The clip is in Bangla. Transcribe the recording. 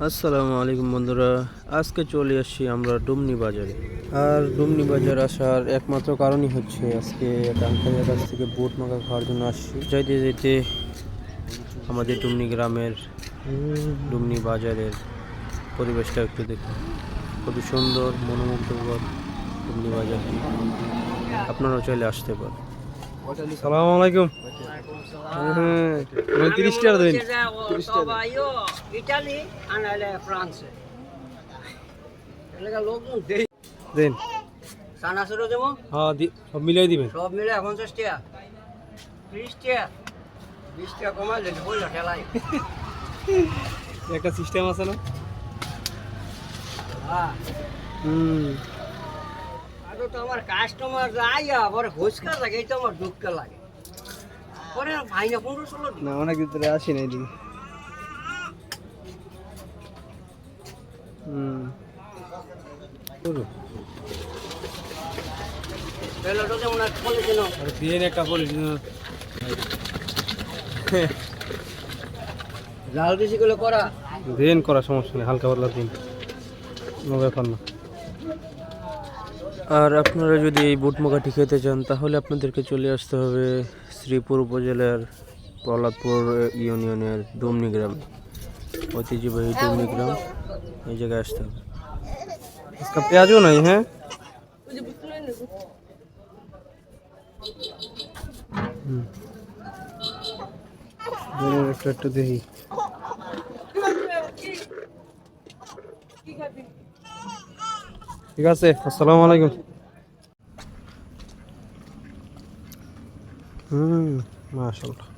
আসসালামু আলাইকুম বন্ধুরা, আজকে চলে আসছি আমরা ডুমনি বাজারে। আর ডুমনি বাজার আসার একমাত্র কারণই হচ্ছে আজকে এক আঙ্কেলের কাছ থেকে বুট মাখা খাওয়ার জন্য আসছি। যাইতে যেতে আমাদের ডুমনি গ্রামের ডুমনি বাজারের পরিবেশটা একটু দেখুন, খুবই সুন্দর মনোমুগ্ধকর ডুমনি বাজারটি। আপনারাও চাইলে আসতে পারেন। সালাম আলাইকুম। হ্যাঁ 30 টাকা দিন। ইটালি আনালে ফ্রান্সে এলাকা লোক দেই দেন। সানা শুরু দেবো হ্যাঁ সব মিলাই দিবেন। সব মিলে 50 টাকা 30 টাকা 20 টাকা কমাইলে বললো ঠেলাই একটা সিস্টেম আছে না? হ্যাঁ আর তো আমার কাস্টমার আইয়া পরে ঘুষকা লাগে এটা আমার দুঃখ লাগে পরে ভাই না 15-16 দিন না অনেক দিন ধরে আসি না এদিকে। বেলাটা যেমন আর বলে দিন আর দিয়ে একটা পলিশ লাল বেশি করে করা দেন, করা সমস্যা নেই, হালকা পাতলা দিন, কোনো ব্যাপার না। আর আপনারা যদি এই বুট মাখাটি খেতে চান তাহলে আপনাদেরকে চলে আসতে হবে শ্রীপুর উপজেলার প্রহ্লাদপুর ইউনিয়নের ডুমনি গ্রামে, ঐতিহ্যবাহী ডুমনি গ্রাম। এই জায়গায় আসতে হবে। আজকে পেঁয়াজও নাই। হ্যাঁ একটু একটু দেখি। ঠিক আছে, আসসালামু আলাইকুম। মাশাআল্লাহ।